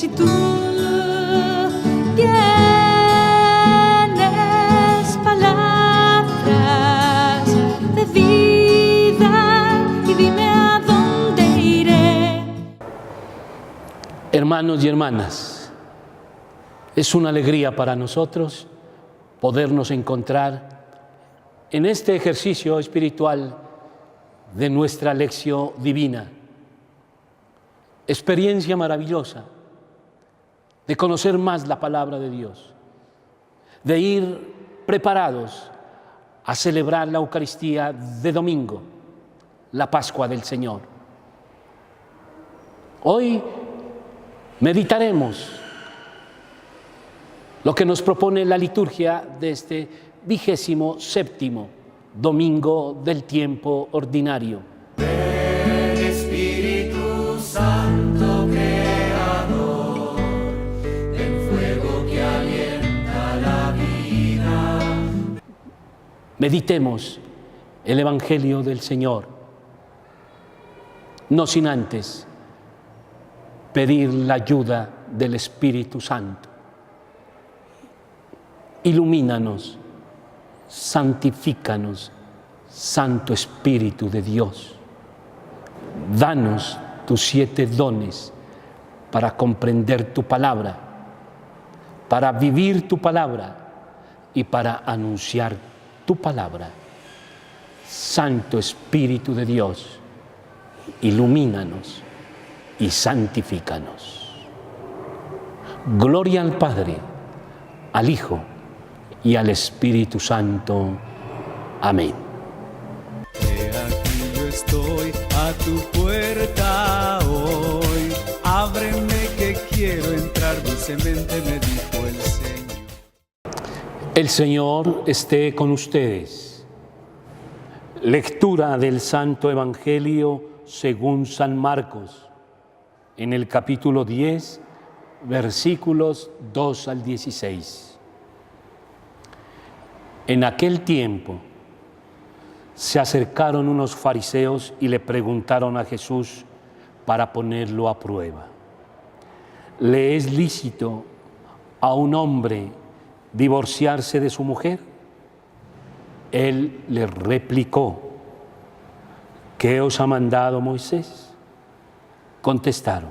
si tú tienes palabras de vida y dime a dónde iré. Hermanos y hermanas, es una alegría para nosotros podernos encontrar en este ejercicio espiritual de nuestra lección divina. Experiencia maravillosa de conocer más la palabra de Dios, de ir preparados a celebrar la Eucaristía de domingo, la Pascua del Señor. Hoy meditaremos lo que nos propone la liturgia de este 27º domingo del tiempo ordinario. Ven Espíritu Santo Creador, en fuego que alienta la vida. Meditemos el Evangelio del Señor, no sin antes pedir la ayuda del Espíritu Santo. Ilumínanos, santifícanos, Santo Espíritu de Dios. Danos tus 7 dones para comprender tu palabra, para vivir tu palabra y para anunciar tu palabra. Santo Espíritu de Dios, ilumínanos y santifícanos. Gloria al Padre, al Hijo y al Espíritu Santo. Amén. He aquí yo estoy a tu puerta hoy. Ábreme que quiero entrar dulcemente, me dijo el Señor. El Señor esté con ustedes. Lectura del Santo Evangelio según San Marcos, en el capítulo 10, versículos 2 al 16. En aquel tiempo se acercaron unos fariseos y le preguntaron a Jesús para ponerlo a prueba: ¿le es lícito a un hombre divorciarse de su mujer? Él les replicó: ¿qué os ha mandado Moisés? Contestaron: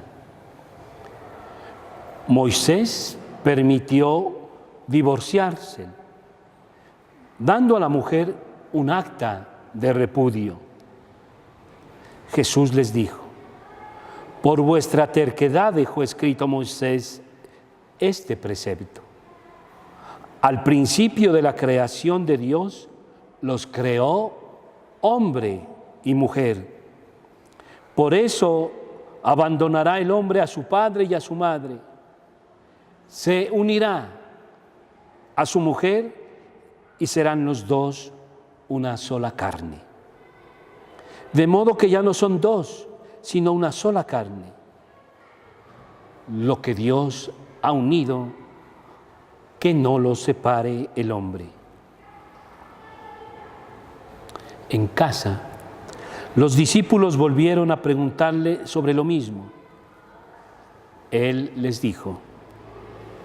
Moisés permitió divorciarse, dando a la mujer un acta de repudio. Jesús les dijo: por vuestra terquedad dejó escrito Moisés este precepto. Al principio de la creación de Dios, los creó hombre y mujer. Por eso abandonará el hombre a su padre y a su madre. Se unirá a su mujer y serán los dos una sola carne. De modo que ya no son dos, sino una sola carne. Lo que Dios ha unido, que no lo separe el hombre. En casa, los discípulos volvieron a preguntarle sobre lo mismo. Él les dijo: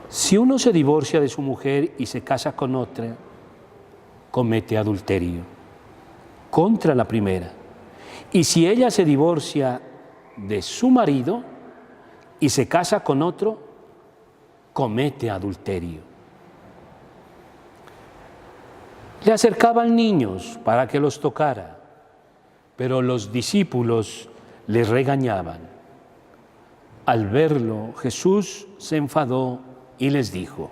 si uno se divorcia de su mujer y se casa con otra, comete adulterio contra la primera. Y si ella se divorcia de su marido y se casa con otro, comete adulterio. Le acercaban niños para que los tocara, pero los discípulos le regañaban. Al verlo, Jesús se enfadó y les dijo: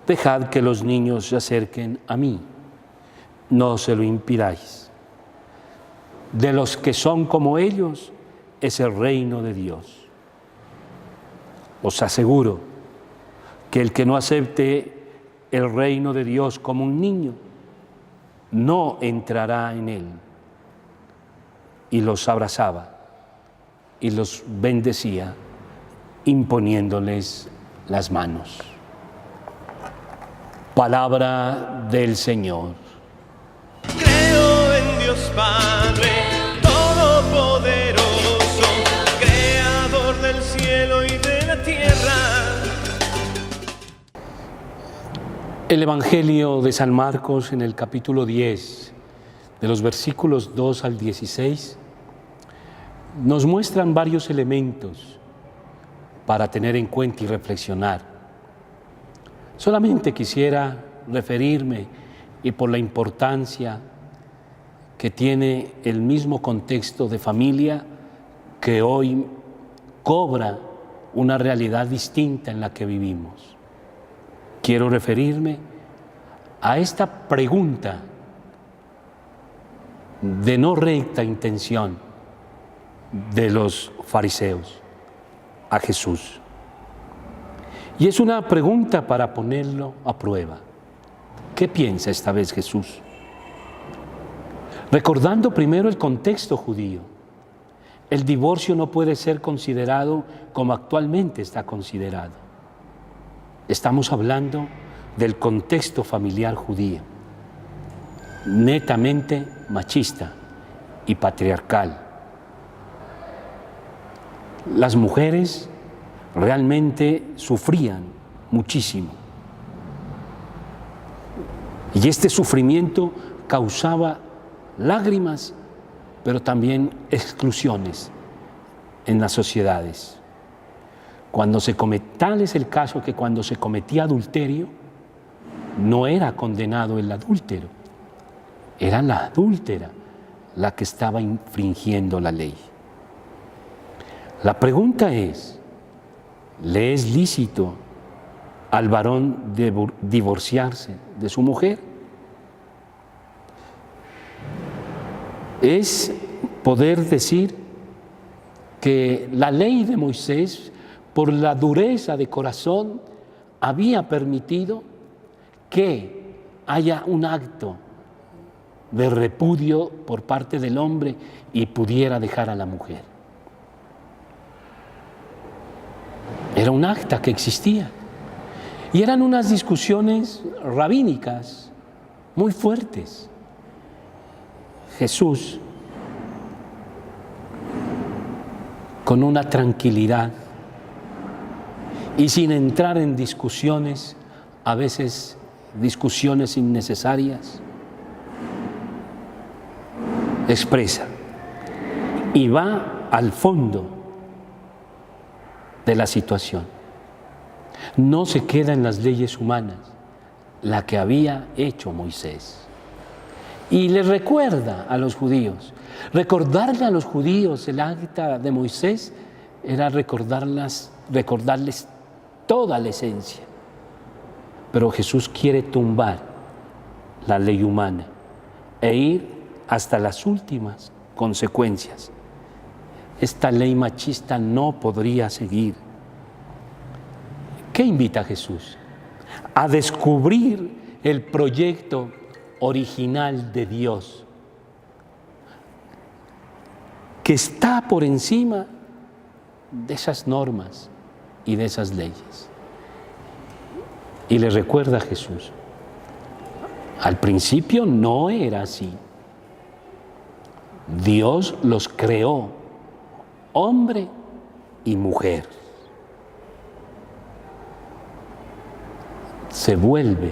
dejad que los niños se acerquen a mí, no se lo impidáis. De los que son como ellos es el reino de Dios. Os aseguro que el que no acepte el reino de Dios como un niño, no entrará en él. Y los abrazaba y los bendecía, imponiéndoles las manos. Palabra del Señor. Creo en Dios Padre Todopoderoso, Creador del cielo y de la la tierra. El Evangelio de San Marcos en el capítulo 10, de los versículos 2 al 16, nos muestran varios elementos para tener en cuenta y reflexionar. Solamente quisiera referirme, y por la importancia que tiene el mismo contexto de familia que hoy cobra una realidad distinta en la que vivimos. Quiero referirme a esta pregunta de no recta intención de los fariseos a Jesús. Y es una pregunta para ponerlo a prueba. ¿Qué piensa esta vez Jesús? Recordando primero el contexto judío. El divorcio no puede ser considerado como actualmente está considerado. Estamos hablando del contexto familiar judío, netamente machista y patriarcal. Las mujeres realmente sufrían muchísimo. Y este sufrimiento causaba lágrimas, pero también exclusiones en las sociedades. Tal es el caso que cuando se cometía adulterio, no era condenado el adúltero, era la adúltera la que estaba infringiendo la ley. La pregunta es, ¿le es lícito al varón divorciarse de su mujer? Es poder decir que la ley de Moisés, por la dureza de corazón, había permitido que haya un acto de repudio por parte del hombre y pudiera dejar a la mujer. Era un acta que existía. Y eran unas discusiones rabínicas muy fuertes. Jesús, con una tranquilidad y sin entrar en discusiones, a veces discusiones innecesarias, expresa y va al fondo de la situación. No se queda en las leyes humanas, la que había hecho Moisés. Y les recuerda a los judíos. Recordarle a los judíos el acta de Moisés era recordarles toda la esencia. Pero Jesús quiere tumbar la ley humana e ir hasta las últimas consecuencias. Esta ley machista no podría seguir. ¿Qué invita a Jesús? A descubrir el proyecto original de Dios, que está por encima de esas normas y de esas leyes. Y le recuerda a Jesús, al principio no era así. Dios los creó, hombre y mujer. Se vuelve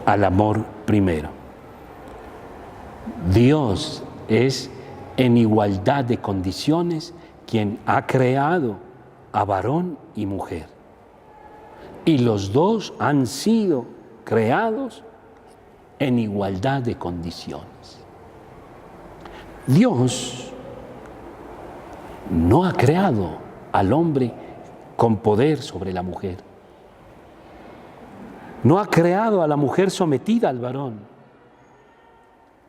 al amor primero. Dios es en igualdad de condiciones quien ha creado a varón y mujer. Y los dos han sido creados en igualdad de condiciones. Dios no ha creado al hombre con poder sobre la mujer. No ha creado a la mujer sometida al varón.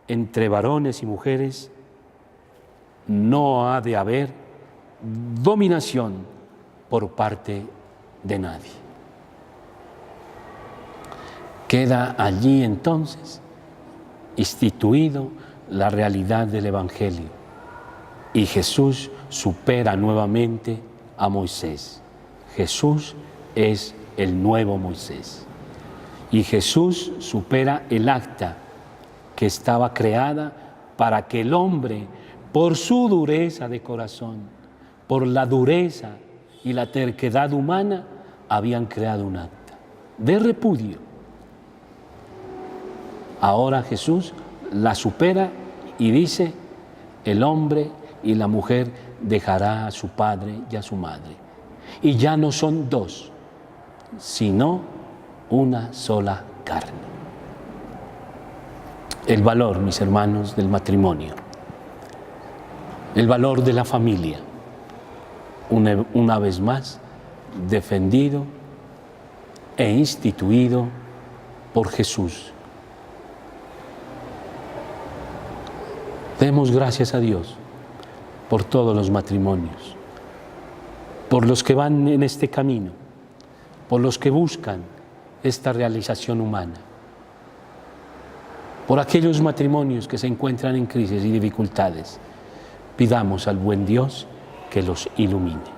Entre varones y mujeres no ha de haber dominación por parte de nadie. Queda allí entonces instituido la realidad del Evangelio y Jesús supera nuevamente a Moisés. Jesús es el nuevo Moisés y Jesús supera el acta que estaba creada para que el hombre, por su dureza de corazón, por la dureza y la terquedad humana habían creado un acta de repudio. Ahora Jesús la supera y dice: el hombre y la mujer dejará a su padre y a su madre, y ya no son dos, sino una sola carne. El valor, mis hermanos, del matrimonio, el valor de la familia, una vez más, defendido e instituido por Jesús. Demos gracias a Dios por todos los matrimonios, por los que van en este camino, por los que buscan esta realización humana, por aquellos matrimonios que se encuentran en crisis y dificultades. Pidamos al buen Dios que los ilumine.